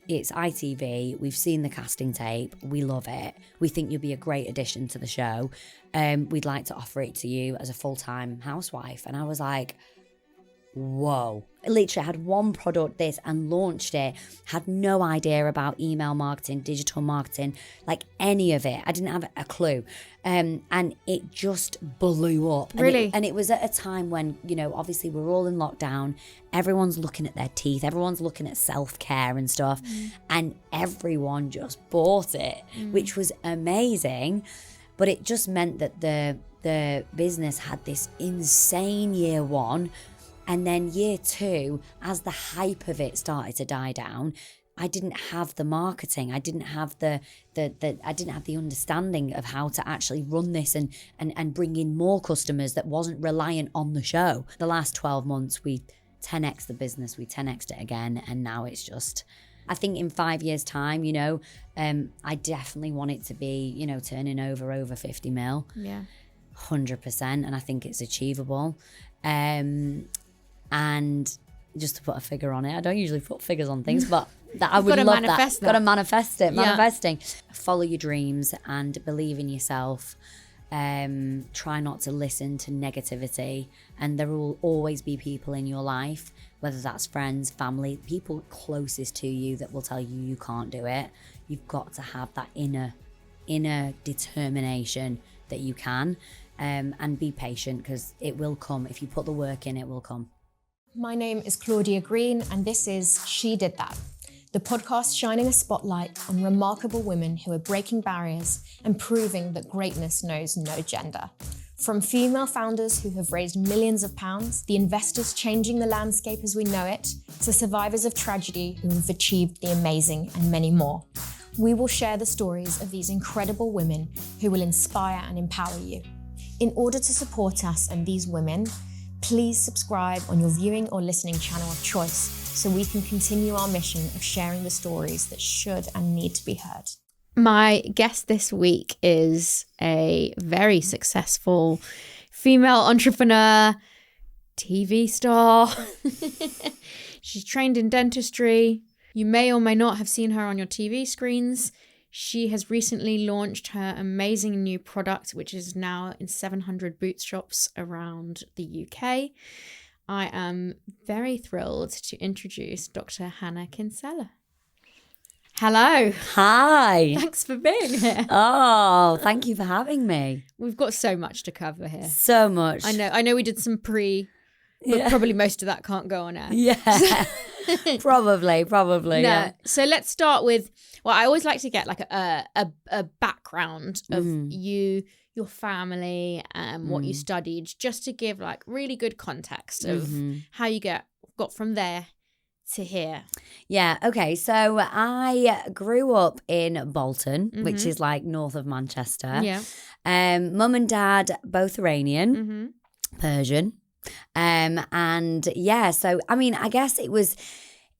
it's ITV. We've seen the casting tape. We love it. We think you'll be a great addition to the show. We'd like to offer it to you as a full-time housewife. And I was like, whoa. I literally had one product this and launched it. Had no idea about email marketing, digital marketing, like any of it. I didn't have a clue. And it just blew up. Really? And it was at a time when, you know, obviously we're all in lockdown. Everyone's looking at their teeth. Everyone's looking at self-care and stuff. And everyone just bought it, which was amazing. But it just meant that the business had this insane year one. And then year two, as the hype of it started to die down, I didn't have the marketing. I didn't have the understanding of how to actually run this and bring in more customers that wasn't reliant on the show. The last 12 months, we 10x the business, we 10x'd it again, and now it's just, I think in 5 years' time, you know, I definitely want it to be, you know, turning over 50 mil. Yeah. 100%, and I think it's achievable. And just to put a figure on it, I don't usually put figures on things, but that I would love that. Got to manifest it. Manifesting. Follow your dreams and believe in yourself. Try not to listen to negativity, and there will always be people in your life, whether that's friends, family, people closest to you, that will tell you you can't do it. You've got to have that inner determination that you can, and be patient, because it will come. If you put the work in, it will come. My name is Claudia Green, and this is She Did That, the podcast shining a spotlight on remarkable women who are breaking barriers and proving that greatness knows no gender. From female founders who have raised millions of pounds, the investors changing the landscape as we know it, to survivors of tragedy who have achieved the amazing, and many more. We will share the stories of these incredible women who will inspire and empower you. In order to support us and these women, please subscribe on your viewing or listening channel of choice so we can continue our mission of sharing the stories that should and need to be heard. My guest this week is a very successful female entrepreneur, TV star. She's trained in dentistry. You may or may not have seen her on your TV screens. She has recently launched her amazing new product, which is now in 700 Boots shops around the UK. I am very thrilled to introduce Dr. Hanna Kinsella. Hello. Hi. Thanks for being here. Oh, thank you for having me. We've got so much to cover here. So much. I know we did some but probably most of that can't go on air. Yeah. Probably. No. Yeah. So let's start with, well, I always like to get like a background of you, your family, what you studied, just to give like really good context of how you got from there to here. Yeah, okay. So I grew up in Bolton, which is like north of Manchester. Yeah. Mum and dad, both Iranian, Persian. And yeah, so I mean, I guess it was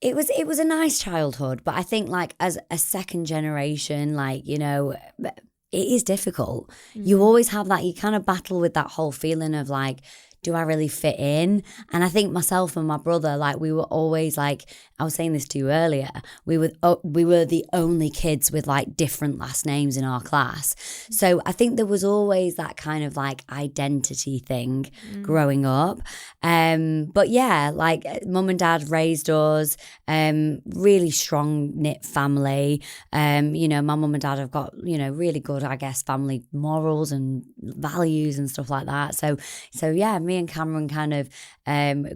a nice childhood, but I think like as a second generation, like, you know, it is difficult. You always have that, you kind of battle with that whole feeling of like, do I really fit in? And I think myself and my brother, like, we were always like, I was saying this to you earlier, we were the only kids with like different last names in our class. So I think there was always that kind of like identity thing growing up. But yeah, like mum and dad raised us, really strong knit family. You know, my mum and dad have got, you know, really good, I guess, family morals and values and stuff like that. So yeah, me and Cameron kind of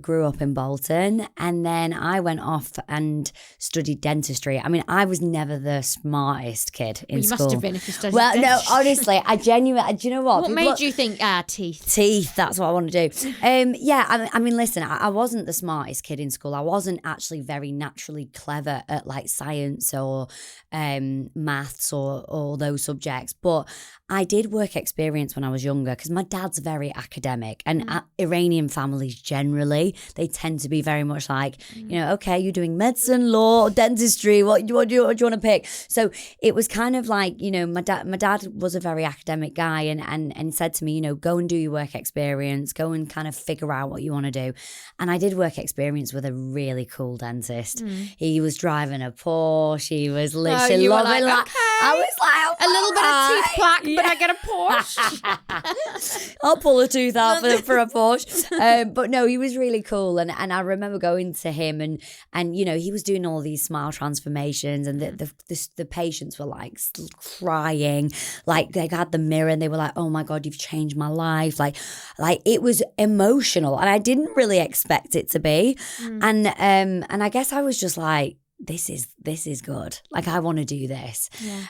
grew up in Bolton, and then I went off and studied dentistry. I mean, I was never the smartest kid in school. You must have been if you studied Well, dentistry. no, honestly, I genuinely, do you know what? What made you think, teeth? Teeth, that's what I want to do. Yeah, I mean, listen, I wasn't the smartest kid in school. I wasn't actually very naturally clever at like science or maths or those subjects, but I did work experience when I was younger because my dad's very academic, and Iranian families generally, they tend to be very much like, okay, you're doing medicine, law, or dentistry. What do you want to pick? So it was kind of like, my dad was a very academic guy and said to me, go and do your work experience, go and kind of figure out what you want to do. And I did work experience with a really cool dentist. He was driving a Porsche. He was literally loving like, okay. I was like, a little bit of teeth plaque, but I get a Porsche. I'll pull a tooth out for a Porsche. But no, he was really cool. And I remember going to him and he was doing all these smile transformations and the patients were like crying. Like they had the mirror and they were like, oh my God, you've changed my life. Like it was emotional and I didn't really expect it to be. And I guess I was just like, this is good. Like I want to do this. Yeah.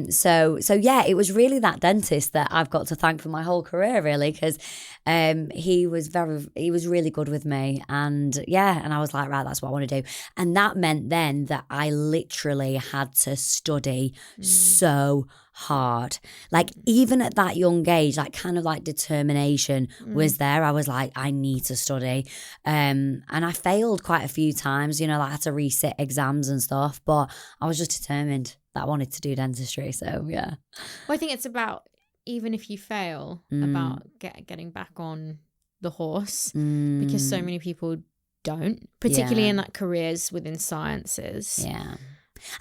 So yeah, it was really that dentist that I've got to thank for my whole career, really, because he was really good with me, and I was like, right, that's what I want to do, and that meant then that I literally had to study so hard. Like even at that young age, like kind of like determination was there. I was like, I need to study. And I failed quite a few times, like I had to resit exams and stuff, but I was just determined that I wanted to do dentistry. So yeah. Well, I think it's about, even if you fail, about getting back on the horse, because so many people don't, particularly in like careers within sciences. Yeah.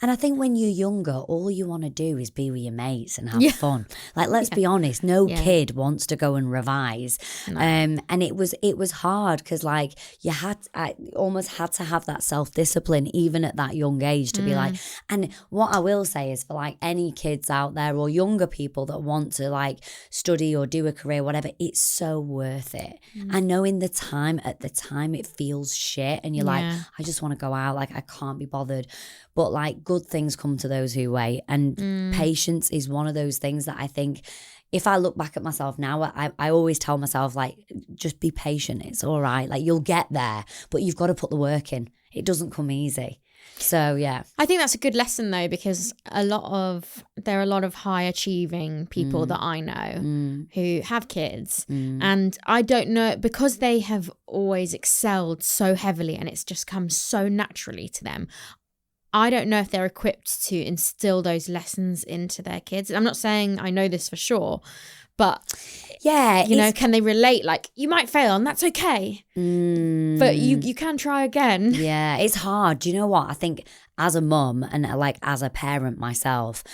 And I think when you're younger, all you want to do is be with your mates and have fun. Like, let's be honest, no kid wants to go and revise. No. And it was hard because, like, I almost had to have that self-discipline even at that young age to be like, and what I will say is for, like, any kids out there or younger people that want to, like, study or do a career, whatever, it's so worth it. I know at the time it feels shit and you're like, I just want to go out, like, I can't be bothered. But like good things come to those who wait. And patience is one of those things that I think if I look back at myself now, I always tell myself, like, just be patient. It's all right. Like you'll get there, but you've got to put the work in. It doesn't come easy. So yeah. I think that's a good lesson though, because there are a lot of high achieving people that I know who have kids and I don't know, because they have always excelled so heavily and it's just come so naturally to them. I don't know if they're equipped to instill those lessons into their kids. I'm not saying I know this for sure, but can they relate? Like, you might fail and that's okay, but you can try again. Yeah, it's hard. Do you know what? I think as a mum and like as a parent myself,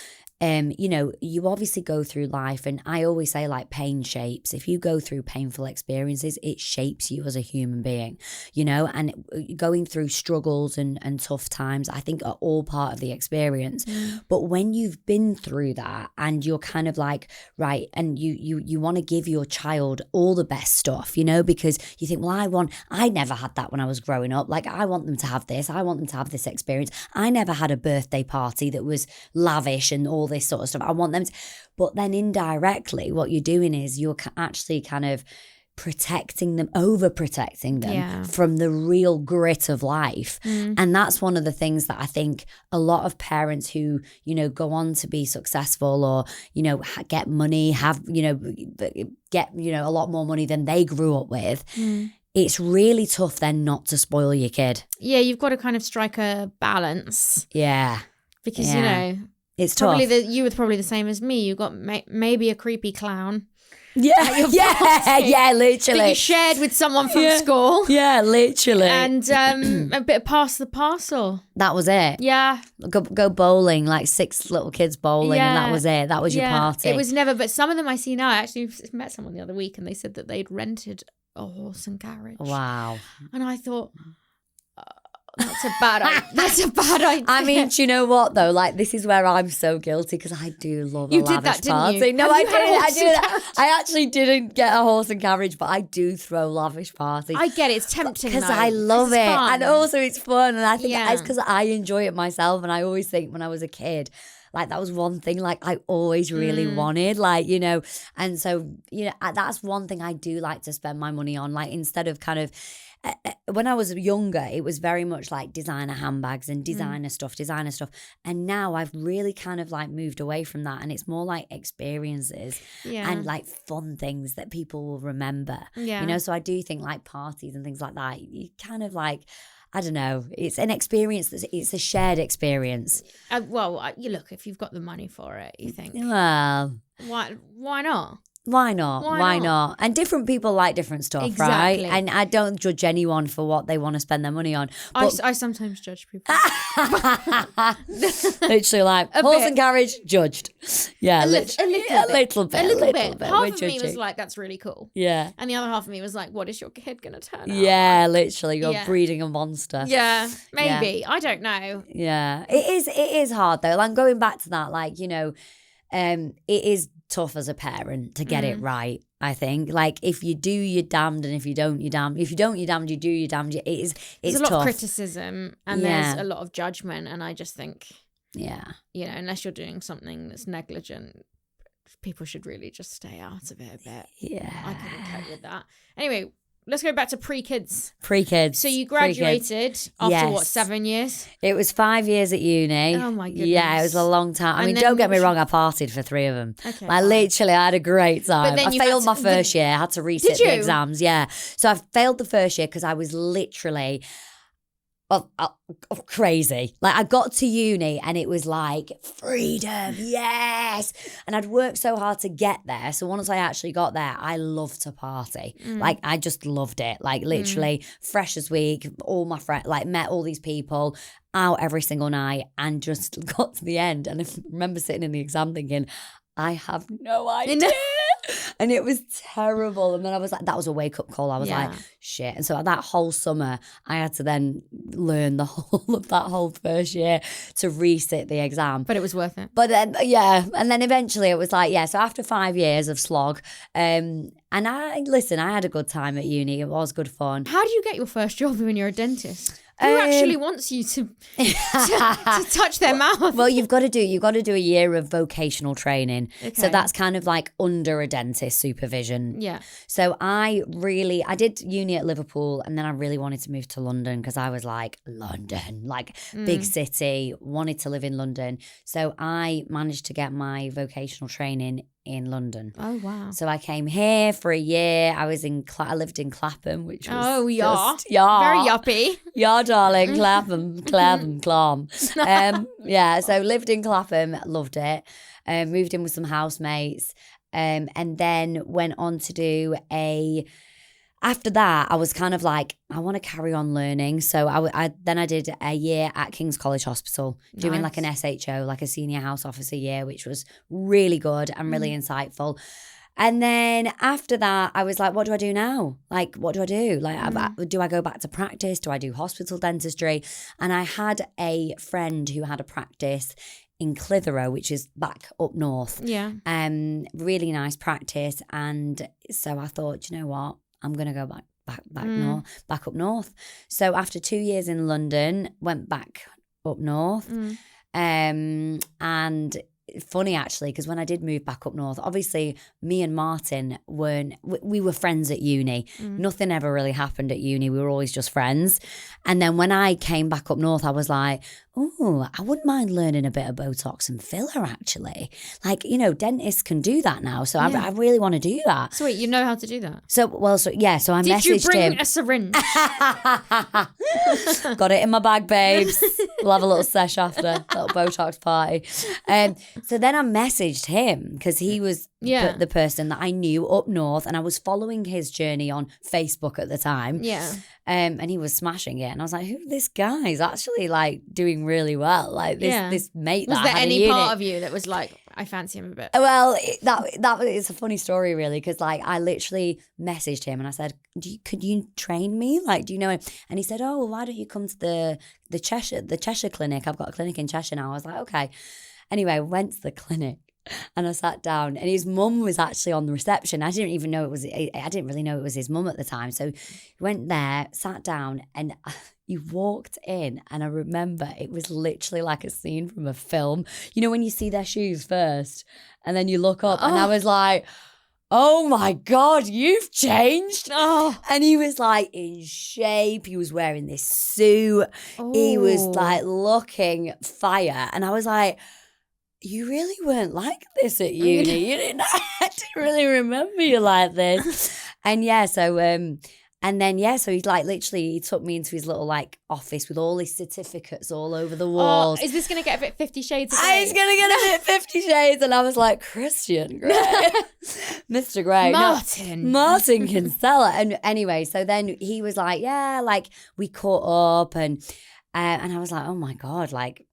you obviously go through life, and I always say, like, pain shapes. If you go through painful experiences, it shapes you as a human being, and going through struggles and tough times, I think are all part of the experience. But when you've been through that and you're kind of like, right, and you want to give your child all the best stuff, because you think, well, I never had that when I was growing up. Like, I want them to have this. I want them to have this experience. I never had a birthday party that was lavish and all this sort of stuff. I want them to, but then indirectly what you're doing is you're actually kind of overprotecting them from the real grit of life. And that's one of the things that I think a lot of parents who, go on to be successful or, get money, get a lot more money than they grew up with. It's really tough then not to spoil your kid. Yeah, you've got to kind of strike a balance. Yeah. Because, it's probably tough. You were probably the same as me. You got maybe a creepy clown. Yeah, literally. That you shared with someone from school. Yeah, literally. And a bit of pass the parcel. That was it. Yeah. Go bowling, like 6 little kids bowling, and that was it. That was your party. It was never, but some of them I see now, I actually met someone the other week and they said that they'd rented a horse and carriage. Wow. And I thought, that's a bad idea. I mean, do you know what though? Like, this is where I'm so guilty because I do love a lavish party. You? No, I did. I actually didn't get a horse and carriage, but I do throw lavish parties. I get it. It's tempting because I love it, fun. And also it's fun, and I think it's because I enjoy it myself. And I always think when I was a kid, like, that was one thing, like, I always really wanted, like, and so, that's one thing I do like to spend my money on, like, instead of kind of when I was younger, it was very much like designer handbags and designer stuff. And now I've really kind of like moved away from that, and it's more like experiences and like fun things that people will remember. Yeah. You know, so I do think like parties and things like that, you kind of like, I don't know, it's an experience, it's a shared experience. You look, if you've got the money for it, you think, Well, why not? Why not? And different people like different stuff, Exactly. right? And I don't judge anyone for what they want to spend their money on. But I sometimes judge people. literally like horse and carriage, judged. Yeah, a little bit. Half of me was like, that's really cool. Yeah. And the other half of me was like, what is your kid going to turn out? Yeah, literally. You're breeding a monster. Yeah, maybe. Yeah. I don't know. Yeah. It is hard though. Like going back to that, like, you know, it is tough as a parent to get it right, I think. Like if you do, you're damned, and if you don't, you're damned. If you don't, you're damned, you do, you're damned. It's a lot tough. of criticism and there's a lot of judgment, and I just think, you know, unless you're doing something that's negligent, people should really just stay out of it a bit. Yeah. I couldn't cope with that. Anyway, let's go back to pre-kids. Pre-kids. So you graduated after what, 7 years? It was 5 years at uni. Oh my goodness. Yeah, it was a long time. I mean, don't get me wrong, I partied for 3 of them. Okay. Like literally, I had a great time. But then I failed my first year. I had to resit the exams. Yeah. So I failed the first year because I was literally crazy. Like I got to uni and it was like freedom, yes. And I'd worked so hard to get there. So once I actually got there, I loved to party. Like I just loved it. Like literally freshers week, all my friends, like met all these people out every single night, and just got to the end. And I remember sitting in the exam thinking, I have no idea. And it was terrible. And then I was like, that was a wake-up call. I was like, shit. And so that whole summer, I had to then learn the whole of that whole first year to resit the exam. But it was worth it. But then, and then eventually it was like, so after 5 years of slog, and I had a good time at uni. It was good fun. How do you get your first job when you're a dentist? Who actually wants you to touch their mouth? Well, you've got to do a year of vocational training. Okay. So that's kind of like under a dentist supervision. Yeah. So I did uni at Liverpool, and then I really wanted to move to London because I was like, London, like big city, wanted to live in London. So I managed to get my vocational training in London. Oh wow! So I came here for a year. I lived in Clapham, which was very yuppie. Yeah, darling, Clapham, Clam. So lived in Clapham, loved it. Moved in with some housemates, and then went on to do after that, I was kind of like, I want to carry on learning. So I did a year at King's College Hospital, doing like an SHO, like a senior house officer year, which was really good and really insightful. And then after that, I was like, what do I do now? Like, what do I do? Like, do I go back to practice? Do I do hospital dentistry? And I had a friend who had a practice in Clitheroe, which is back up north. Yeah. Really nice practice. And so I thought, you know what? I'm going to go back up north. So after 2 years in London, went back up north. And funny actually, because when I did move back up north, obviously me and Martin we were friends at uni. Nothing ever really happened at uni. We were always just friends. And then when I came back up north, I was like, oh, I wouldn't mind learning a bit of Botox and filler actually. Like, you know, dentists can do that now. So I really want to do that. So wait, you know how to do that? So I messaged him. Did you bring a syringe? Got it in my bag, babes. We'll have a little sesh after, little Botox party. So then I messaged him because he was the person that I knew up north, and I was following his journey on Facebook at the time. Yeah. And he was smashing it, and I was like, "Who? This guy is actually like doing really well. Like this mate." Was that there I had any in part uni. of you that was like, I fancy him a bit? Well, that is a funny story, really, because like I literally messaged him and I said, "Could you train me? Like, do you know him?" And he said, "Oh, well, why don't you come to the Cheshire clinic? I've got a clinic in Cheshire now." I was like, "Okay." Anyway, I went to the clinic. And I sat down, and his mum was actually on the reception. I didn't really know it was his mum at the time. So he went there, sat down, and you walked in, and I remember it was literally like a scene from a film. You know when you see their shoes first, and then you look up, and I was like, oh my God, you've changed. Oh. And he was like in shape. He was wearing this suit. He was like looking fire. And I was like, you really weren't like this at uni. You didn't, I didn't really remember you like this. And yeah, so he's like literally he took me into his little like office with all his certificates all over the walls. Is this gonna get a bit 50 Shades of Grey? It's gonna get a bit 50 Shades, and I was like, Christian Grey, Mr. Grey, Martin Kinsella. And anyway, so then he was like, yeah, like we caught up, and I was like, oh my God, like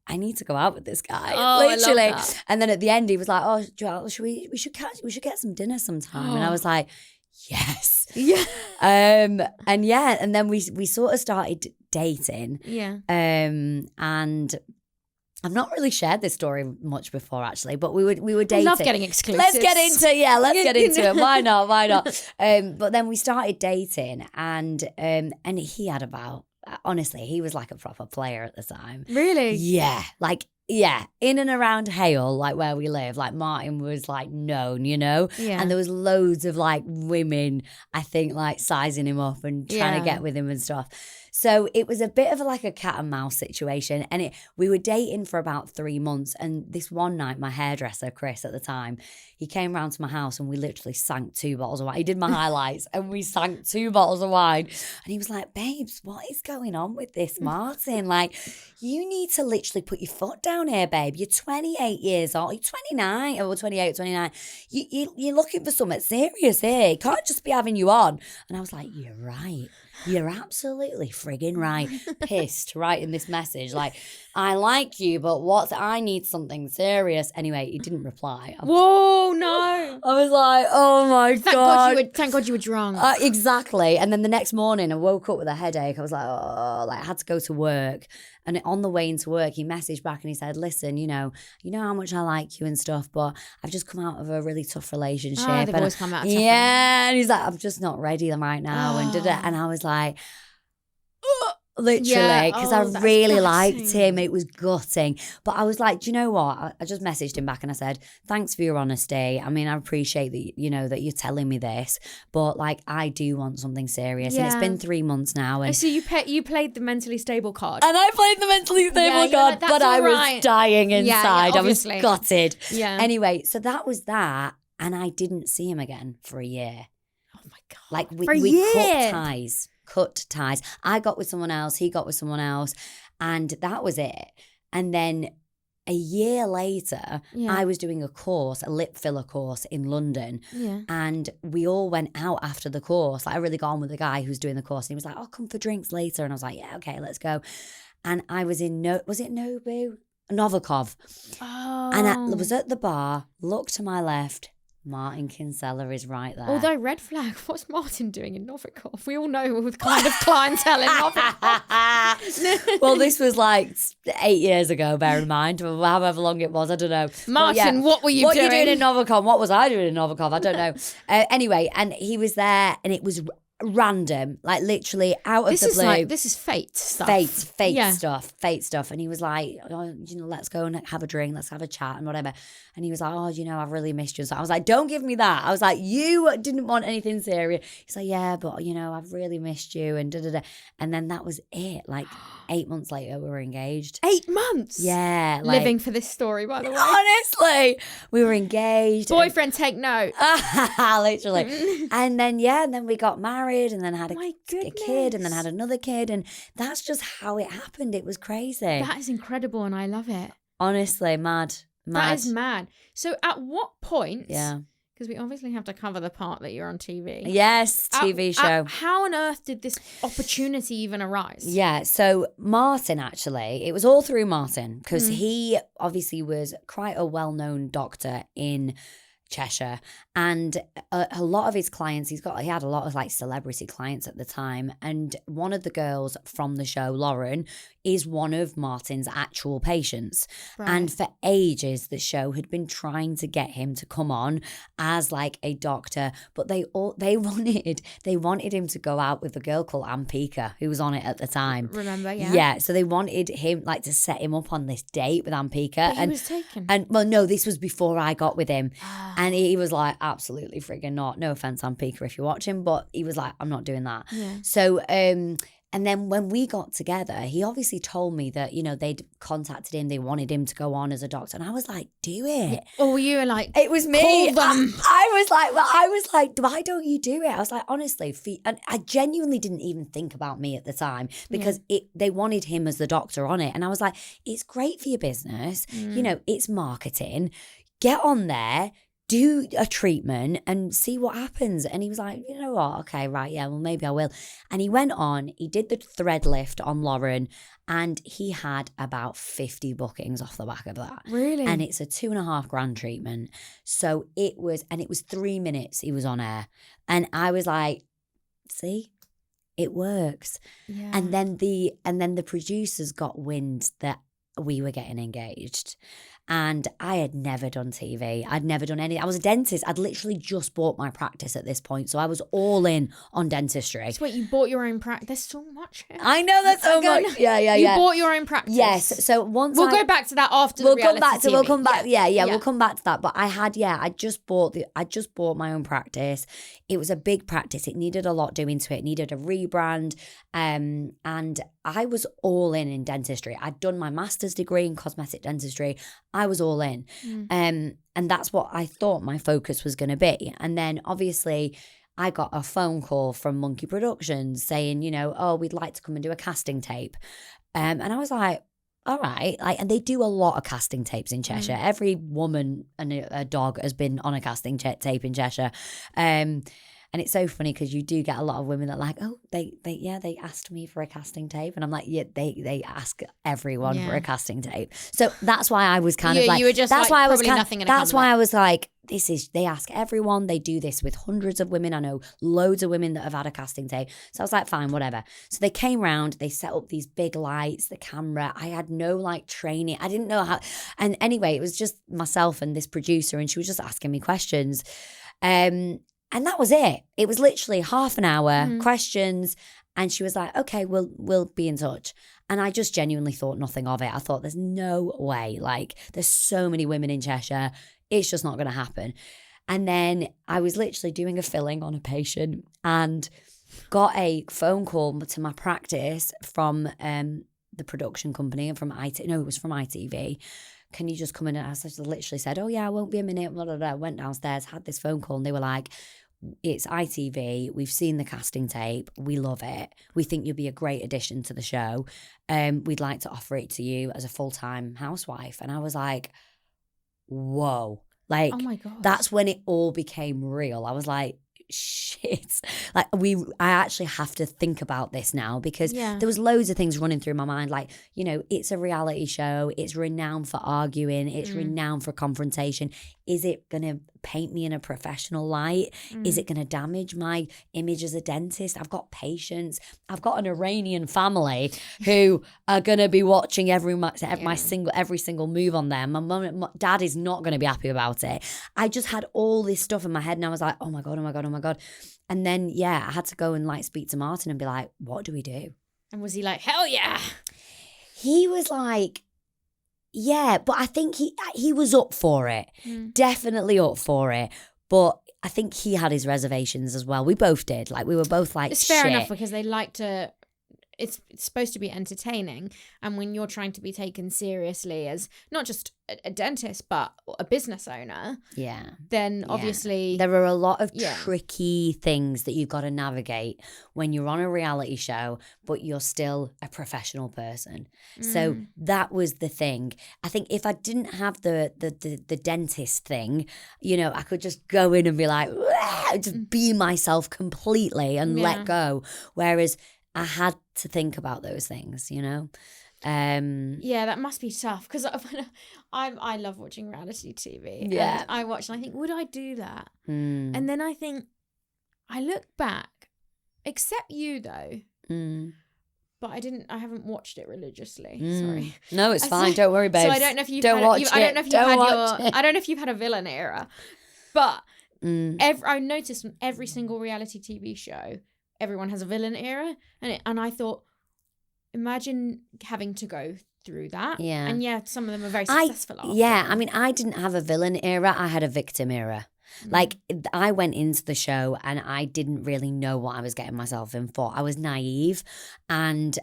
I need to go out with this guy, literally. I love that. And then at the end, he was like, oh, Joel, we should get some dinner sometime, and I was like, yes. Yeah. And then we sort of started dating. Yeah. And I've not really shared this story much before actually, but we were dating. I love getting exclusives. Let's get into it. Why not? But then we started dating, and he had about, honestly, he was like a proper player at the time. Really? Yeah, in and around Hale, like where we live, like Martin was like known, you know? Yeah. And there was loads of like women, I think, like sizing him up and trying to get with him and stuff. So it was a bit of like a cat and mouse situation. And we were dating for about 3 months. And this one night, my hairdresser, Chris, at the time, he came round to my house and we literally sank 2 bottles of wine. He did my highlights and we sank 2 bottles of wine. And he was like, babes, what is going on with this Martin? Like, you need to literally put your foot down here, babe. You're 28 years old. You're 29 or 28, 29. You're looking for something serious here. He can't just be having you on. And I was like, you're right. You're absolutely friggin' right. Pissed writing this message. Like, I like you, but I need something serious. Anyway, he didn't reply. Whoa, no. I was like, oh my God. Thank God you were drunk. Exactly. And then the next morning I woke up with a headache. I was like, oh, like I had to go to work. And on the way into work, he messaged back and he said, listen, you know how much I like you and stuff, but I've just come out of a really tough relationship. They've always come out tough. Yeah. And he's like, I'm just not ready right now. And I was like, literally, because I really liked him. It was gutting. But I was like, do you know what? I just messaged him back and I said, thanks for your honesty. I mean, I appreciate that, you know, that you're telling me this, but like, I do want something serious. And it's been 3 months now. And so you played the mentally stable card. And I played the mentally stable card, but I was dying inside. I was gutted. Yeah. Anyway, so that was that. And I didn't see him again for a year. Oh my God. Like we cut ties. I got with someone else. He got with someone else. And that was it. And then a year later, I was doing a lip filler course in London. Yeah. And we all went out after the course. Like, I really got on with the guy who's doing the course. And he was like, I'll come for drinks later. And I was like, yeah, okay, let's go. And I was in, was it Nobu? Novikov. Oh. And I was at the bar, looked to my left. Martin Kinsella is right there. Although, red flag, what's Martin doing in Novikov? We all know the kind of clientele in Novikov. Well, this was like 8 years ago, bear in mind, or however long it was, I don't know. Martin, what were you doing? What were you doing in Novikov? What was I doing in Novikov? I don't know. Anyway, and he was there and it was random, like literally out of the blue. This is fate stuff. Fate stuff. And he was like, oh, you know, let's go and have a drink, let's have a chat and whatever. And he was like, oh, you know, I've really missed you. So I was like, don't give me that. I was like, you didn't want anything serious. He's like, yeah, but you know, I've really missed you and da-da-da. And then that was it. Like 8 months later, we were engaged. 8 months? Yeah. Like, living for this story, by the way. Honestly, we were engaged. Boyfriend, take note. Literally. And then we got married and then had a kid and then had another kid. And that's just how it happened. It was crazy. That is incredible and I love it. Honestly, mad. That is mad. So at what point... Yeah. Because we obviously have to cover the part that you're on TV. Yes, TV show. How on earth did this opportunity even arise? Yeah, so Martin, actually, it was all through Martin because he obviously was quite a well-known doctor in Cheshire, and a lot of his clients, he had a lot of like celebrity clients at the time, and one of the girls from the show, Lauren, is one of Martin's actual patients. Right. And for ages, the show had been trying to get him to come on as like a doctor, but they wanted him to go out with a girl called Ann Peaker, who was on it at the time. Remember, yeah. Yeah, so they wanted him like to set him up on this date with Ann Peaker. But he was taken. And well, no, this was before I got with him. And he was like, absolutely friggin' not. No offense, Ann Peaker, if you're watching, but he was like, I'm not doing that. Yeah. So, and then when we got together, he obviously told me that, you know, they'd contacted him. They wanted him to go on as a doctor. And I was like, do it. Or you were like, It was me. call them. I was like, why don't you do it? I was like, honestly, and I genuinely didn't even think about me at the time because they wanted him as the doctor on it. And I was like, it's great for your business. You know, it's marketing. Get on there. Do a treatment and see what happens. And he was like, you know what? Okay, right. Yeah, well, maybe I will. And he went on, he did the thread lift on Lauren and he had about 50 bookings off the back of that. Really? And it's a $2,500 treatment. So it was 3 minutes he was on air. And I was like, see, it works. Yeah. And then the producers got wind that we were getting engaged. And I had never done TV. I'd never done any. I was a dentist. I'd literally just bought my practice at this point. So I was all in on dentistry. So wait, you bought your own practice? There's so much here. I know that's so much. Yeah. You bought your own practice? Yes. So once We'll go back to that after the reality TV. We'll come back. Yeah. We'll come back to that. But I just bought my own practice. It was a big practice. It needed a lot doing to it. It needed a rebrand. And I was all in dentistry. I'd done my master's degree in cosmetic dentistry. I was all in. And that's what I thought my focus was going to be. And then obviously I got a phone call from Monkey Productions saying, you know, oh, we'd like to come and do a casting tape. And I was like, all right. And they do a lot of casting tapes in Cheshire. Every woman and a dog has been on a casting tape in Cheshire. And it's so funny because you do get a lot of women that are like, oh, they asked me for a casting tape. And I'm like, yeah, they ask everyone for a casting tape. So that's why I was kind of like, you were just that's like, why I was probably nothing gonna come of it. I was like, they ask everyone. They do this with hundreds of women. I know loads of women that have had a casting tape. So I was like, fine, whatever. So they came round, they set up these big lights, the camera. I had no like training. I didn't know how. And anyway, it was just myself and this producer and she was just asking me questions. And that was it. It was literally half an hour, questions. And she was like, okay, we'll be in touch. And I just genuinely thought nothing of it. I thought there's no way. Like there's so many women in Cheshire. It's just not going to happen. And then I was literally doing a filling on a patient and got a phone call to my practice from the production company and from it was from ITV. Can you just come in? And I literally said, oh yeah, I won't be a minute. Blah, blah, blah. Went downstairs, had this phone call and they were like, it's ITV. We've seen the casting tape. We love it. We think you'll be a great addition to the show. We'd like to offer it to you as a full-time housewife. And I was like, whoa. Like, oh my God. That's when it all became real. I was like, shit. Like I actually have to think about this now because there was loads of things running through my mind. Like, you know, it's a reality show. It's renowned for arguing. It's renowned for confrontation. Is it going to paint me in a professional light? Is it going to damage my image as a dentist? I've got patients. I've got an Iranian family who are going to be watching every single move on them. My dad is not going to be happy about it. I just had all this stuff in my head and I was like, oh my God. And then, I had to go and like speak to Martin and be like, what do we do? And was he like, hell yeah? He was like, yeah, but I think he was up for it. Definitely up for it. But I think he had his reservations as well. We both did. Like we were both like, it's fair enough because they like to, it's supposed to be entertaining. And when you're trying to be taken seriously as not just a dentist, but a business owner. Yeah. Then obviously. There are a lot of tricky things that you've got to navigate when you're on a reality show, but you're still a professional person. So that was the thing. I think if I didn't have the dentist thing, you know, I could just go in and be like, just be myself completely and let go. Whereas I had to think about those things, you know? That must be tough because I love watching reality TV. Yeah. And I watch and I think, would I do that? And then I think, I look back, except you though, but I haven't watched it religiously. Sorry. No, it's fine. Don't worry, babe. So I don't know if you've don't had, watch it. I don't know if you've Don't had watch your, it. I don't know if you've had a villain era, but I noticed in every single reality TV show, everyone has a villain era, and I thought, imagine having to go through that. Yeah. And yeah, some of them are very successful after. Yeah, I mean, I didn't have a villain era. I had a victim era. Like, I went into the show and I didn't really know what I was getting myself in for. I was naive, and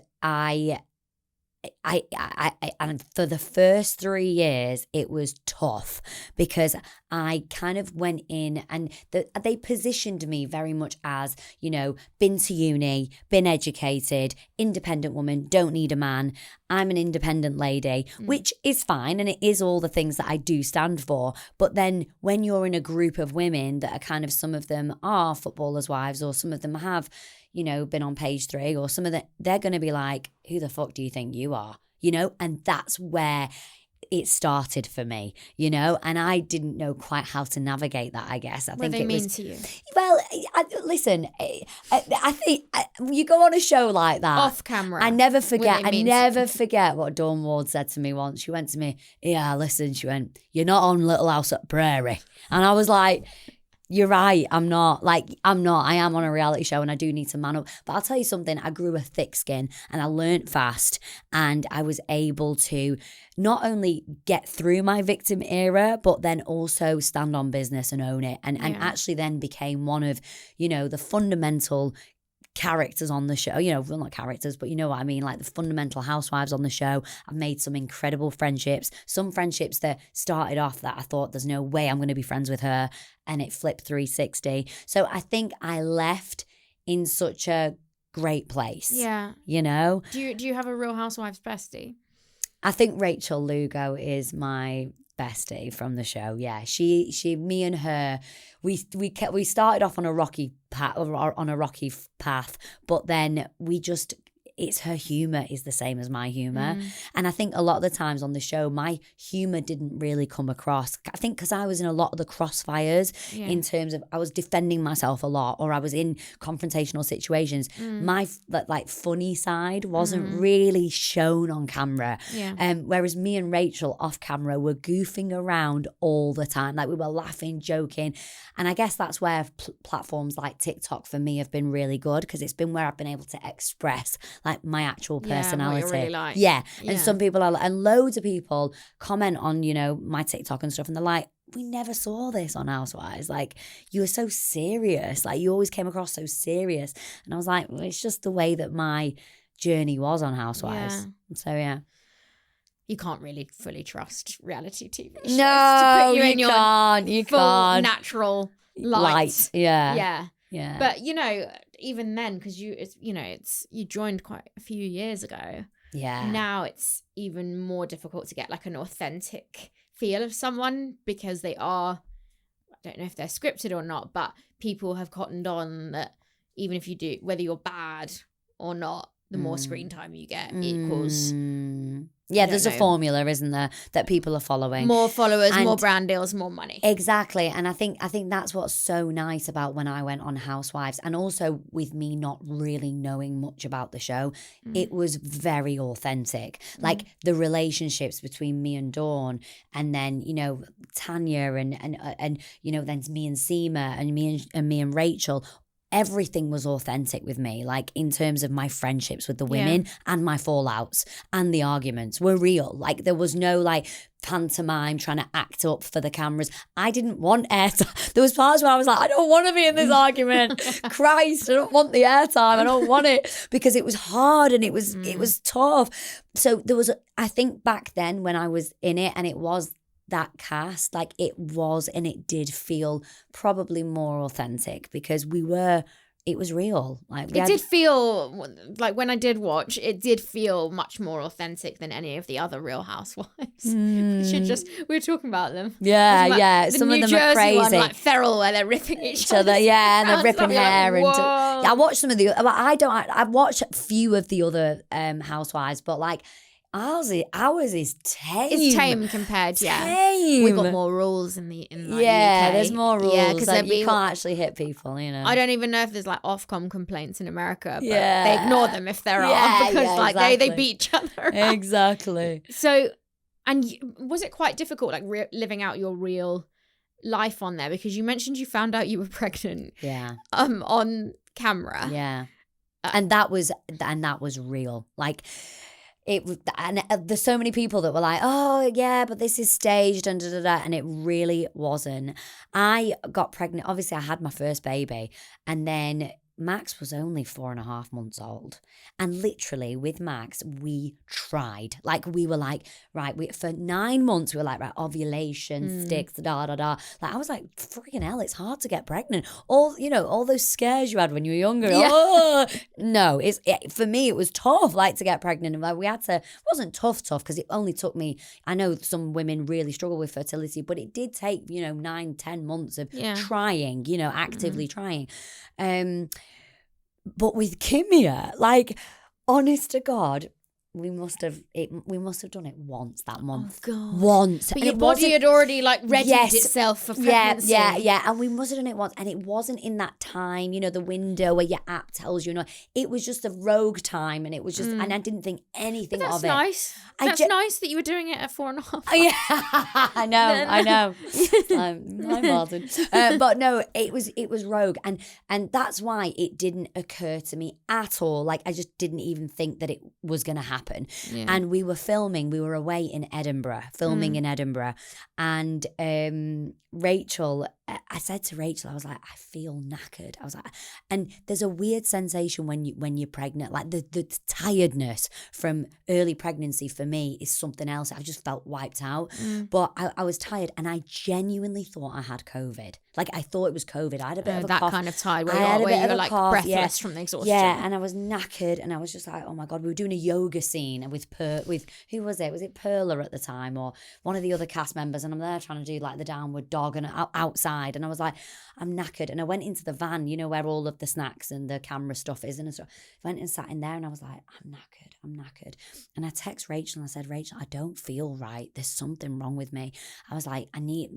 and for the first 3 years, it was tough because I kind of went in and they positioned me very much as, you know, been to uni, been educated, independent woman, don't need a man. I'm an independent lady, which is fine. And it is all the things that I do stand for. But then when you're in a group of women that are kind of, some of them are footballers' wives, or some of them have, you know, been on Page 3, or some of them, they're going to be like, who the fuck do you think you are? You know, and that's where it started for me, you know, and I didn't know quite how to navigate that, I guess. I think they it mean was, to you? Well, listen, I think you go on a show like that. Off camera. I never forget what Dawn Ward said to me once. She went to me, yeah, listen, she went, you're not on Little House at Prairie. And I was like, you're right, I'm not. I am on a reality show and I do need to man up. But I'll tell you something, I grew a thick skin and I learnt fast, and I was able to not only get through my victim era, but then also stand on business and own it. And actually then became one of, you know, the fundamental characters on the show, you know, well, not characters, but you know what I mean, like the fundamental housewives on the show. I've made some incredible friendships, some friendships that started off that I thought there's no way I'm going to be friends with her, and it flipped 360. So I think I left in such a great place. Yeah. You know? Do you have a Real Housewives bestie? I think Rachel Lugo is my bestie from the show. Yeah, me and her, we started off on a rocky path, but then it's her humour is the same as my humour. And I think a lot of the times on the show, my humour didn't really come across. I think because I was in a lot of the crossfires in terms of I was defending myself a lot, or I was in confrontational situations. My like funny side wasn't really shown on camera. Whereas me and Rachel off camera were goofing around all the time. Like we were laughing, joking. And I guess that's where platforms like TikTok for me have been really good, because it's been where I've been able to express like my actual personality. what you're really like. And some people are, and loads of people comment on, you know, my TikTok and stuff, and they're like, we never saw this on Housewives. Like, you were so serious. Like, you always came across so serious. And I was like, well, it's just the way that my journey was on Housewives. So yeah. You can't really fully trust reality TV shows No, to put you in you full can't. natural light. Yeah. But you know, even then, because you joined quite a few years ago. Yeah. Now it's even more difficult to get like an authentic feel of someone, because they are, I don't know if they're scripted or not, but people have cottoned on that even if you do, whether you're bad or not, the more screen time you get equals. Yeah, there's a formula, isn't there, that people are following. More followers, more brand deals, more money. Exactly. And I think that's what's so nice about when I went on Housewives, and also with me not really knowing much about the show, it was very authentic. Like the relationships between me and Dawn, and then, you know, Tanya and you know, then me and Seema and me and Rachel. Everything was authentic with me, like in terms of my friendships with the women and my fallouts and the arguments were real. Like there was no like pantomime trying to act up for the cameras. I didn't want airtime. There was parts where I was like, I don't want to be in this argument. Christ, I don't want the airtime. I don't want it, because it was hard and it was tough. So there was, I think back then when I was in it, and it was that cast, like it was, and it did feel probably more authentic, because it was real. Like did feel like, when I did watch, it did feel much more authentic than any of the other Real Housewives. We were talking about them. Yeah. The Some New of them are Jersey crazy. One, like Feral, where they're ripping each other. Yeah, and they're ripping hair. Like, I watched some of the. I've watched a few of the other Housewives, but like, Ours is tame. It's tame compared, yeah. Tame. We've got more rules in the UK. There's more rules. Yeah, because like, you can't actually hit people, you know. I don't even know if there's like Ofcom complaints in America, but Yeah. they ignore them if there are, because like exactly. they beat each other up. Exactly. So, and was it quite difficult, like living out your real life on there? Because you mentioned you found out you were pregnant. Yeah. On camera. Yeah. And that was real. Like it was, and there's so many people that were like, oh yeah, but this is staged and da da da, and it really wasn't. I got pregnant. Obviously, I had my first baby, and then Max was only 4.5 months old. And literally with Max, we tried. Like we were like, right, for 9 months, we were like, right, ovulation, sticks, da, da, da. Like I was like, freaking hell, it's hard to get pregnant. All those scares you had when you were younger. Yeah. Oh, no, for me, it was tough, like to get pregnant. And like, it wasn't tough because it only took me, I know some women really struggle with fertility, but it did take, 9-10 months of trying, actively trying. But with Kimia, like, honest to God, we must have done it once that month. Oh God. Once. But and your body had already like readied itself for pregnancy. Yeah. And we must have done it once. And it wasn't in that time, the window where your app tells you. It was just a rogue time, and it was just, and I didn't think anything of it. Nice. That's nice that you were doing it at 4.5. Yeah, I know. I'm Martin. But no, it was rogue, and that's why it didn't occur to me at all. Like I just didn't even think that it was going to happen. Yeah. And we were away in Edinburgh, in Edinburgh, and Rachel, I said to Rachel, I was like, I feel knackered. I was like, and there's a weird sensation when you're pregnant, like the tiredness from early pregnancy for me is something else. I just felt wiped out, but I was tired, and I genuinely thought I had COVID. Like I thought it was COVID. I had a bit of a that cough. kind of tired where you were like cough, breathless from the exhaustion. Yeah, and I was knackered, and I was just like, oh my God, we were doing a yoga scene with who was it? Was it Perla at the time, or one of the other cast members? And I'm there trying to do like the downward dog and outside, and I was like, I'm knackered. And I went into the van, where all of the snacks and the camera stuff is, and so I went and sat in there, and I was like, I'm knackered. And I text Rachel and I said, Rachel, I don't feel right. There's something wrong with me. I was like, I need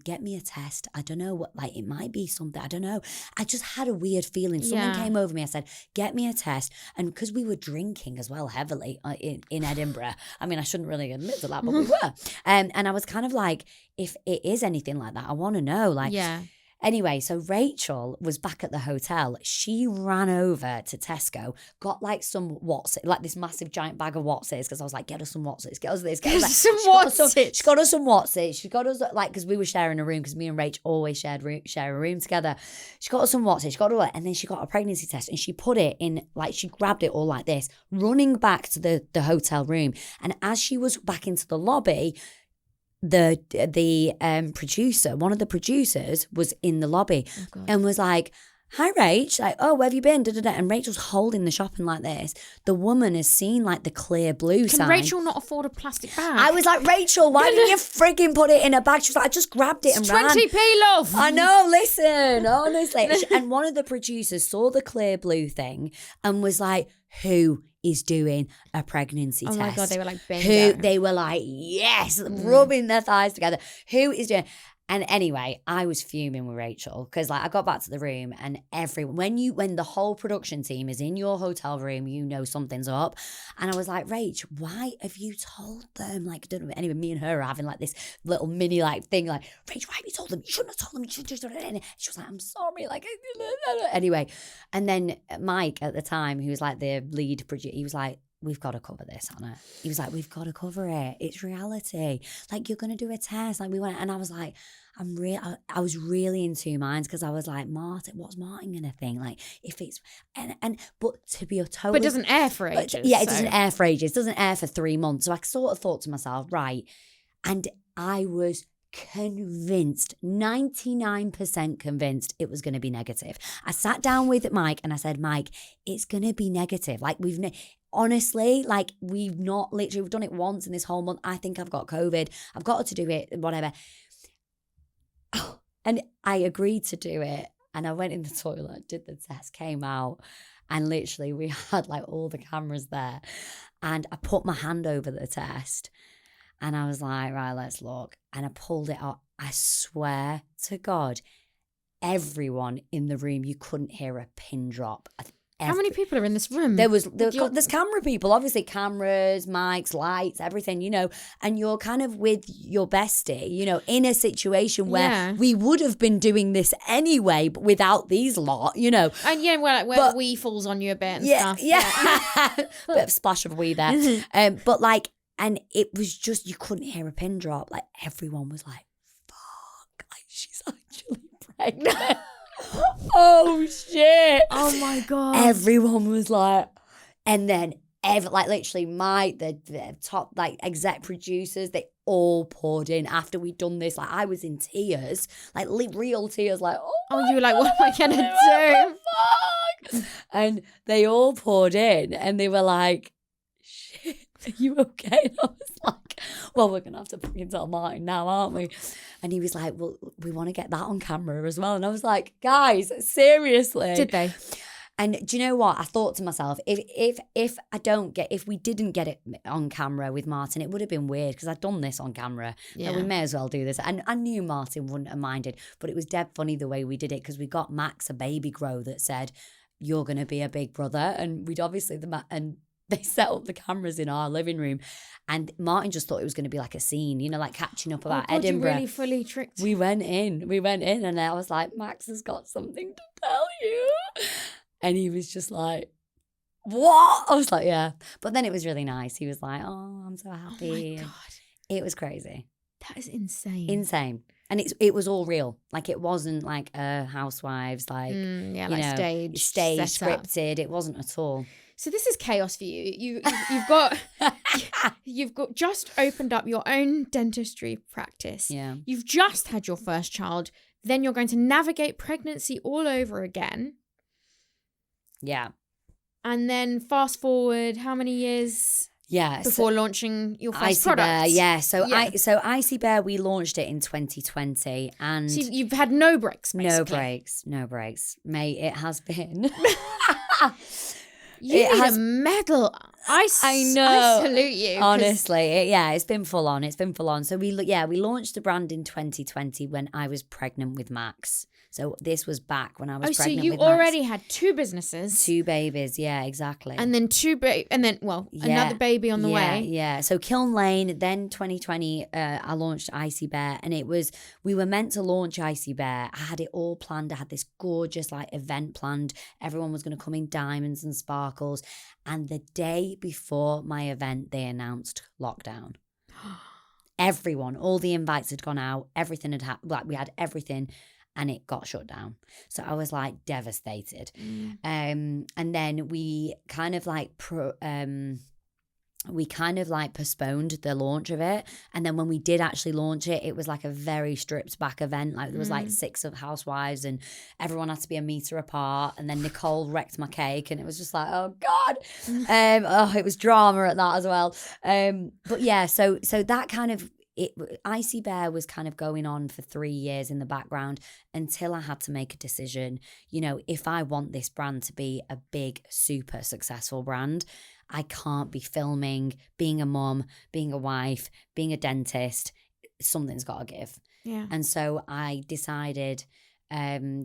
get me a test. I don't know what, like it might be something. I don't know. I just had a weird feeling. Someone came over me. I said, get me a test. And because we were drinking as well heavily in Edinburgh. I mean, I shouldn't really admit to that, but we were. And I was kind of like, if it is anything like that, I want to know. Like, anyway, so Rachel was back at the hotel. She ran over to Tesco, got like some like this massive giant bag of Watsits, because I was like, get us some Watsits, get us this, get us some Watsits. She got us some Watsits. She got us like, because we were sharing a room, because me and Rach always share a room together. She got us some Watsits. She got it, and then she got a pregnancy test, and she put it in, like she grabbed it all like this, running back to the hotel room. And as she was back into the lobby, the producer, one of the producers, was in the lobby and was like, hi Rach, like, oh, where have you been? Da, da, da. And Rachel's holding the shopping like this. The woman has seen like the clear blue sign. Can Rachel not afford a plastic bag? I was like, Rachel, why didn't you frigging put it in a bag? She was like, I just grabbed it and ran. 20p, love. I know, listen, honestly. And one of the producers saw the clear blue thing and was like, who is doing a pregnancy test? Oh my God, they were like, bingo. They were like, yes, rubbing their thighs together. Who is doing? And anyway, I was fuming with Rachel, because like I got back to the room, and when the whole production team is in your hotel room, something's up. And I was like, Rach, why have you told them? Like, anyway, me and her are having like this little mini like thing, like, Rach, why have you told them? You shouldn't have told them. You should just. And she was like, I'm sorry. Like, anyway, and then Mike at the time, who was like the lead producer, he was like, we've got to cover this, Hannah. He was like, we've got to cover it. It's reality. Like, you're going to do a test. Like, we went, and I was like, I was really in two minds, because I was like, Martin, what's Martin going to think? Like, if it's, but to be a total. But it doesn't air for ages. It doesn't air for ages. It doesn't air for 3 months. So I sort of thought to myself, right. And I was convinced, 99% convinced it was going to be negative. I sat down with Mike and I said, Mike, it's going to be negative. Like, honestly, like, we've done it once in this whole month. I think I've got COVID. I've got to do it, whatever. Oh, and I agreed to do it. And I went in the toilet, did the test, came out, and literally we had like all the cameras there. And I put my hand over the test and I was like, right, let's look. And I pulled it out. I swear to God, everyone in the room, you couldn't hear a pin drop. How many people are in this room? There's camera people, obviously cameras, mics, lights, everything, you know, and you're kind of with your bestie, you know, in a situation where we would have been doing this anyway, but without these lot, you know. And yeah, where the wee falls on you a bit and stuff. Yeah. Bit of splash of wee there. But like, and it was just, you couldn't hear a pin drop. Like everyone was like, fuck, like she's actually pregnant. Oh shit! Oh my God! Everyone was like, and then like literally the top like exec producers, they all poured in after we'd done this. Like I was in tears, like real tears. Like you were like, what am I gonna do? Fuck! And they all poured in, and they were like, shit, are you okay? And I was like, well, we're gonna have to fucking tell Martin now, aren't we? And he was like, well, we want to get that on camera as well. And I was like, guys, seriously. Did they? And do you know what? I thought to myself, if we didn't get it on camera with Martin, it would have been weird because I'd done this on camera. Yeah. So we may as well do this. And I knew Martin wouldn't have minded, but it was dead funny the way we did it because we got Max a baby grow that said, you're going to be a big brother. And we'd obviously, and they set up the cameras in our living room, and Martin just thought it was going to be like a scene, you know, like catching up about Edinburgh. You really fully tricked. We went in, and I was like, Max has got something to tell you. And he was just like, what? I was like, yeah. But then it was really nice. He was like, oh, I'm so happy. Oh my God. It was crazy. That is insane. Insane. And it was all real. Like it wasn't like Housewives, like, staged, scripted. It wasn't at all. So this is chaos for you. You've got just opened up your own dentistry practice. Yeah. You've just had your first child. Then you're going to navigate pregnancy all over again. Yeah. And then fast forward how many years? Yeah. Before launching your first Icy product. Bear, yeah. So Icy Bear, we launched it in 2020, and so you've had no breaks, basically. No breaks, mate. It has been. You need a medal. I know. I salute you. Honestly, it's been full on. It's been full on. So we launched the brand in 2020 when I was pregnant with Max. So this was back when I was pregnant with Max. So you already had 2 businesses. 2 babies, yeah, exactly. And then another baby on the way. Yeah, so Kiln Lane, then 2020, I launched Icy Bear, and we were meant to launch Icy Bear. I had it all planned. I had this gorgeous like event planned. Everyone was going to come in diamonds and sparkles. And the day before my event, they announced lockdown. Everyone, all the invites had gone out. Everything had happened. We had everything. And it got shut down. So I was like devastated. And then we kind of like postponed the launch of it. And then when we did actually launch it, it was like a very stripped back event. Like there was like 6 of housewives and everyone had to be a meter apart. And then Nicole wrecked my cake and it was just like, oh God. It was drama at that as well. But yeah, so that kind of, Icy Bear was kind of going on for 3 years in the background until I had to make a decision. You know, if I want this brand to be a big, super successful brand, I can't be filming, being a mom, being a wife, being a dentist. Something's got to give. Yeah. And so I decided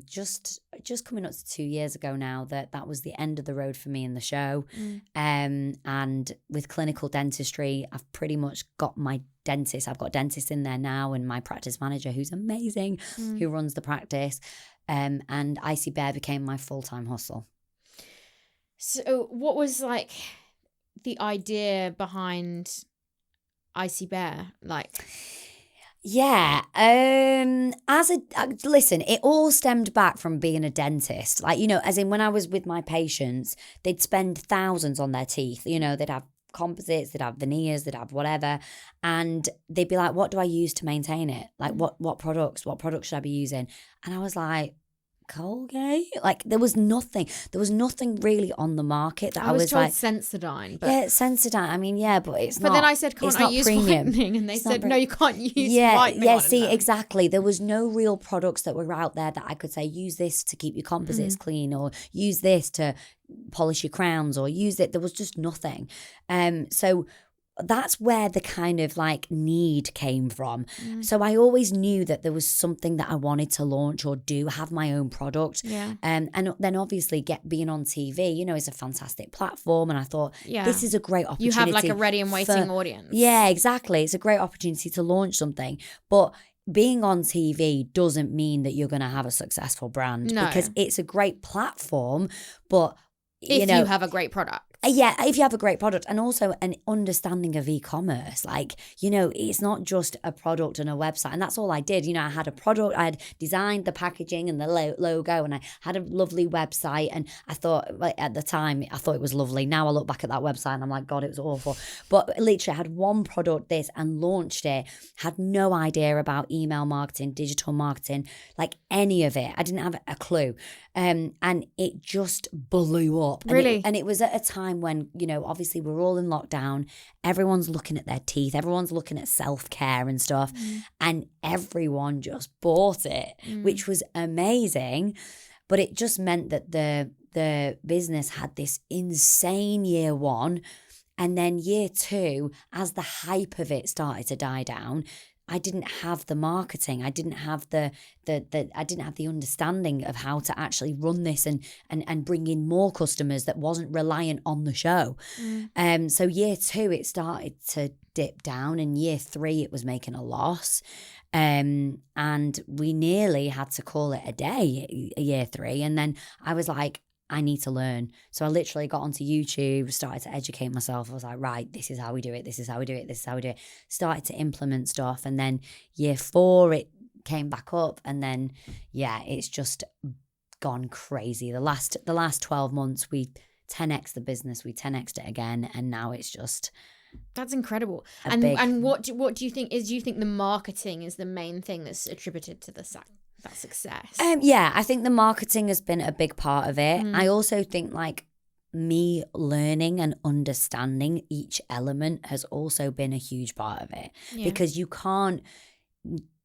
just coming up to 2 years ago now that was the end of the road for me in the show. And with clinical dentistry, I've pretty much got my dentist. I've got dentists in there now and my practice manager who's amazing, who runs the practice. And Icy Bear became my full-time hustle. So what was like the idea behind Icy Bear? Like... Yeah. Listen, it all stemmed back from being a dentist. Like, you know, as in when I was with my patients, they'd spend thousands on their teeth. You know, they'd have composites, they'd have veneers, they'd have whatever. And they'd be like, what do I use to maintain it? Like, what products should I be using? And I was like, Colgate? Like there was nothing really on the market that I was told like Sensodyne. But... Yeah, Sensodyne. I mean, yeah, but it's not. But then I said, can't I use whitening? And they said, no, you can't use whitening. Yeah, see, exactly. There was no real products that were out there that I could say, use this to keep your composites clean or use this to polish your crowns or use it. There was just nothing. So that's where the kind of like need came from. So I always knew that there was something that I wanted to launch or have my own product. And then obviously being on TV, you know, is a fantastic platform. And I thought, this is a great opportunity. You have like a ready and waiting audience. Yeah, exactly. It's a great opportunity to launch something. But being on TV doesn't mean that you're going to have a successful brand, because it's a great platform, but if you have a great product. Yeah, if you have a great product, and also an understanding of e-commerce. Like, you know, it's not just a product and a website. And that's all I did. You know, I had a product, I had designed the packaging and the logo, and I had a lovely website. And I thought, like, at the time, I thought it was lovely. Now I look back at that website and I'm like, God, it was awful. But literally, I had one product, and launched it. Had no idea about email marketing, digital marketing, like any of it. I didn't have a clue. And it just blew up. Really? And it was at a time when, you know, obviously we're all in lockdown. Everyone's looking at their teeth. Everyone's looking at self-care and stuff. And everyone just bought it, which was amazing. But it just meant that the business had this insane year one. And then year two, as the hype of it started to die down, I didn't have the marketing. I didn't have I didn't have the understanding of how to actually run this and bring in more customers that wasn't reliant on the show. So year two, it started to dip down, and year three, it was making a loss. And we nearly had to call it a day, year three. And then I was like, I need to learn. So I literally got onto YouTube, started to educate myself. I was like, right, this is how we do it. This is how we do it. This is how we do it. Started to implement stuff. And then year four, it came back up. And then, it's just gone crazy. The last 12 months, we 10x the business. We 10x'd it again. And now it's just... That's incredible. And what do you think do you think the marketing is the main thing that's attributed to that success? I think the marketing has been a big part of it. I also think like me learning and understanding each element has also been a huge part of it, because you can't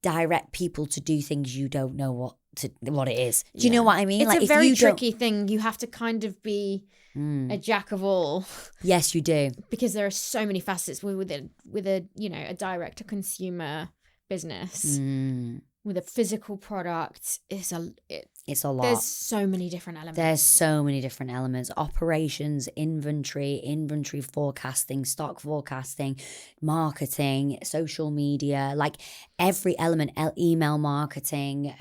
direct people to do things you don't know what it is. Do you know what I mean? It's like, a very tricky thing. You have to kind of be a jack of all. Yes, you do. Because there are so many facets with a you know, a direct to consumer business. With a physical product, it's a lot. There's so many different elements. Operations, inventory forecasting, stock forecasting, marketing, social media, like every element, email marketing,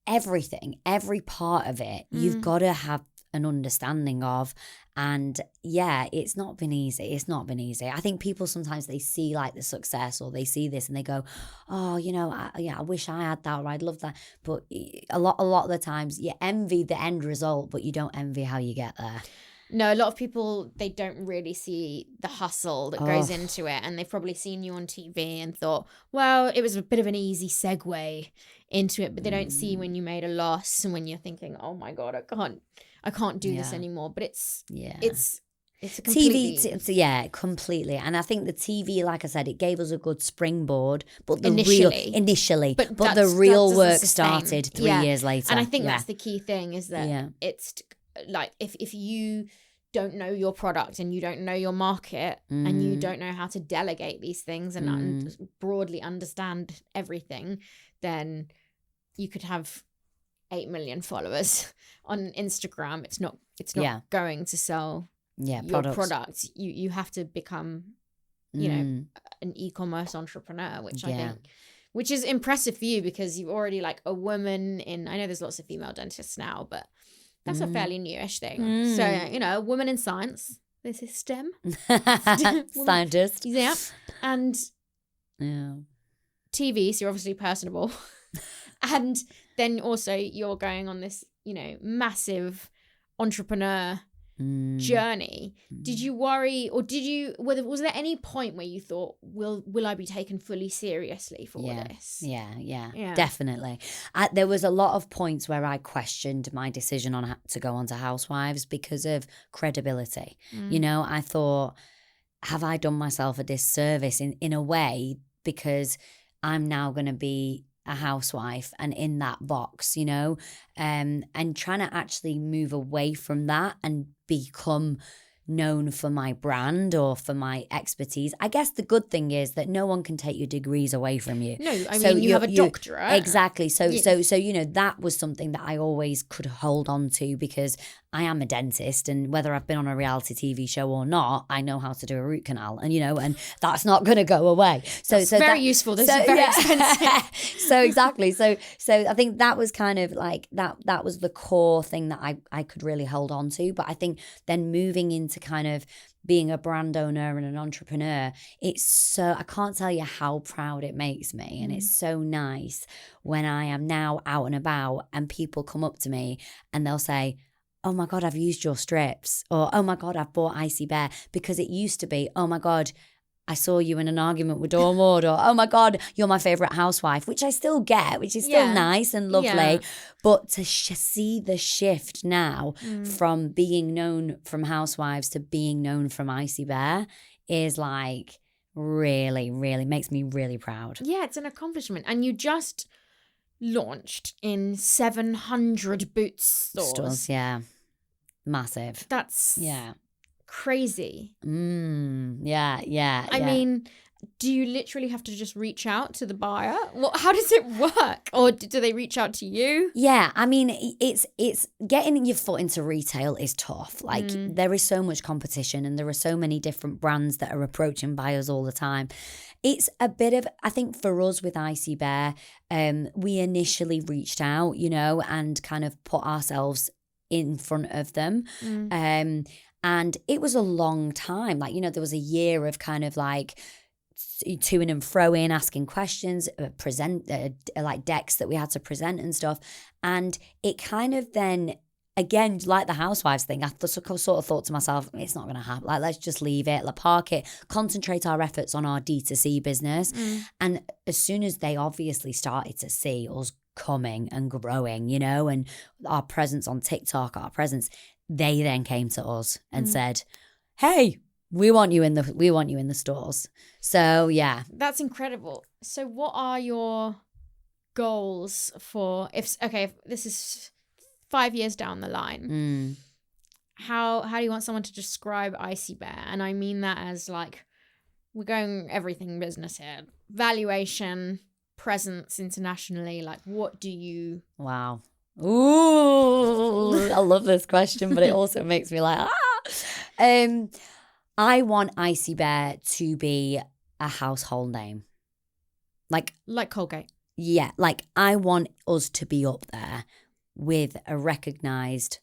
everything, every part of it, you've got to have an understanding of. And it's not been easy. I think people sometimes, they see like the success, or they see this and they go, oh, you know, I wish I had that, or I'd love that. But a lot of the times you envy the end result, but you don't envy how you get there. No, a lot of people, they don't really see the hustle that goes into it. And they've probably seen you on TV and thought, well, it was a bit of an easy segue into it. But they don't see when you made a loss, and when you're thinking, oh my God, I can't do this anymore. But it's a completely... TV, completely. And I think the TV, like I said, it gave us a good springboard. But the real work started 3 years later. And I think that's the key thing, is that it's like, if you don't know your product and you don't know your market and you don't know how to delegate these things and broadly understand everything, then you could have 8 million followers on Instagram. It's not going to sell your product. You have to become, you know, an e-commerce entrepreneur, which I think, which is impressive for you, because you're already like a woman I know there's lots of female dentists now, but that's a fairly newish thing. So, you know, a woman in science. This is STEM. Scientist. Yeah. And TV, so you're obviously personable. And then also you're going on this, you know, massive entrepreneur journey. Did you worry, or was there any point where you thought, will I be taken fully seriously for this? Yeah, definitely. There was a lot of points where I questioned my decision on to go on to Housewives because of credibility. You know, I thought, have I done myself a disservice in a way, because I'm now going to be a housewife and in that box, you know, and trying to actually move away from that and become known for my brand or for my expertise. I guess the good thing is that no one can take your degrees away from you. No, I mean, you have a doctorate. Exactly. So you know, that was something that I always could hold on to because I am a dentist, and whether I've been on a reality TV show or not, I know how to do a root canal, and you know, and that's not going to go away. So very useful. This is very expensive. So exactly. So I think that was kind of like that was the core thing that I could really hold on to. But I think then moving into kind of being a brand owner and an entrepreneur, it's so, I can't tell you how proud it makes me. And it's so nice when I am now out and about and people come up to me and they'll say, oh my God, I've used your strips, or oh my God, I've bought Icy Bear, because it used to be, oh my God, I saw you in an argument with Dawn Ward, or oh my God, you're my favourite housewife, which I still get, which is still nice and lovely. Yeah. But to see the shift now from being known from Housewives to being known from Icy Bear is like really, really makes me really proud. Yeah, it's an accomplishment. And you just launched in 700 Boots stores. Yeah. Massive. That's crazy. Yeah. I mean, do you literally have to just reach out to the buyer? Well, how does it work? Or do they reach out to you? Yeah, I mean, it's getting your foot into retail is tough. Like there is so much competition and there are so many different brands that are approaching buyers all the time. It's a bit of, I think for us with Icy Bear, we initially reached out, you know, and kind of put ourselves in front of them. And it was a long time. Like, you know, there was a year of kind of like to-ing and fro-ing, asking questions, like decks that we had to present and stuff. And it kind of then, again, like the Housewives thing, I sort of thought to myself, it's not going to happen. Like, let's just leave it, park it, concentrate our efforts on our D2C business. And as soon as they obviously started to see us coming and growing, you know, and our presence on TikTok, they then came to us and said, hey, we want you in the stores. So yeah. That's incredible. So what are your goals for if this is 5 years down the line? How do you want someone to describe Icy Bear? And I mean that as like, we're going everything business here. Valuation, presence internationally, like what do you... Wow. Ooh, I love this question, but it also makes me like, I want Icy Bear to be a household name. Like Colgate. Yeah, like I want us to be up there with a recognised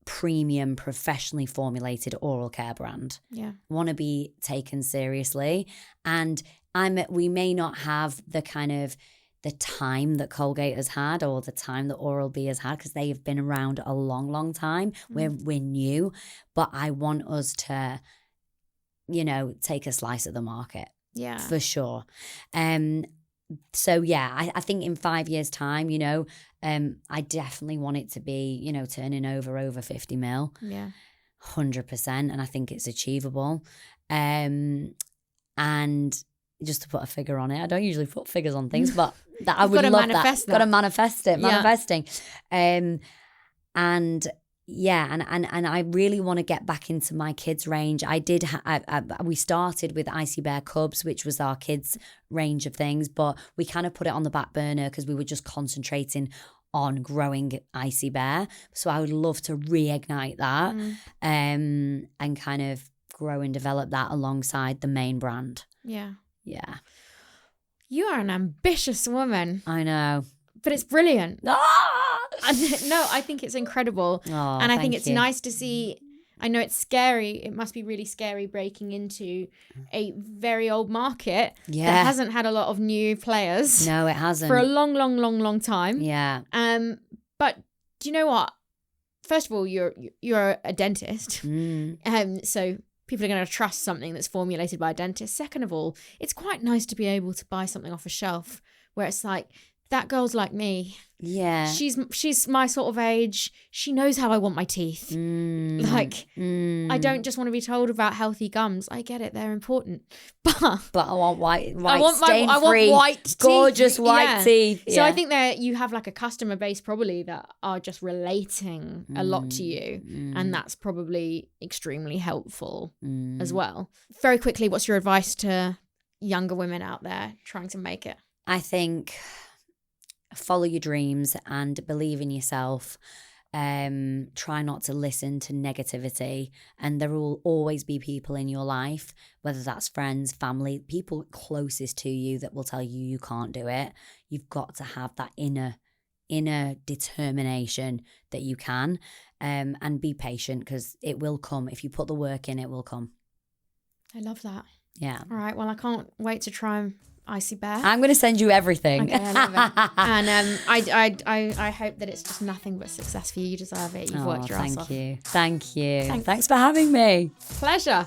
premium, professionally formulated oral care brand. Yeah. Want to be taken seriously. And we may not have the kind of the time that Colgate has had or the time that Oral-B has had, because they have been around a long, long time. We're new, but I want us to, you know, take a slice of the market. Yeah. For sure. So yeah, I think in 5 years' time, you know, I definitely want it to be, you know, turning over 50 mil. Yeah. 100%. And I think it's achievable. And just to put a figure on it, I don't usually put figures on things, but that I would love that. Got to manifest it. Manifesting. And yeah, and I really want to get back into my kids' range. We started with Icy Bear Cubs, which was our kids' range of things, but we kind of put it on the back burner because we were just concentrating on growing Icy Bear. So I would love to reignite that and kind of grow and develop that alongside the main brand. Yeah. Yeah. You are an ambitious woman. I know. But it's brilliant. Ah! No, I think it's incredible. Oh, and I think it's nice to see. I know it's scary. It must be really scary breaking into a very old market that hasn't had a lot of new players. No, it hasn't. For a long, long, long, long time. Yeah. But do you know what? First of all, you're a dentist. So people are going to trust something that's formulated by a dentist. Second of all, it's quite nice to be able to buy something off a shelf where it's like, that girl's like me. Yeah. She's my sort of age. She knows how I want my teeth. I don't just want to be told about healthy gums. I get it, they're important. But I want white I want white teeth. Gorgeous white teeth. So I think that you have like a customer base probably that are just relating a lot to you. And that's probably extremely helpful as well. Very quickly, what's your advice to younger women out there trying to make it? I think follow your dreams and believe in yourself. Try not to listen to negativity, and there will always be people in your life, whether that's friends, family, people closest to you, that will tell you you can't do it. You've got to have that inner determination that you can, and be patient, because it will come. If you put the work in, it will come. I love that. Yeah. All right, well, I can't wait to try Icy Bear. I'm going to send you everything. Okay, I love it. And I hope that it's just nothing but success for you. You deserve it. You've worked your ass off. Thank you. Thanks for having me. Pleasure.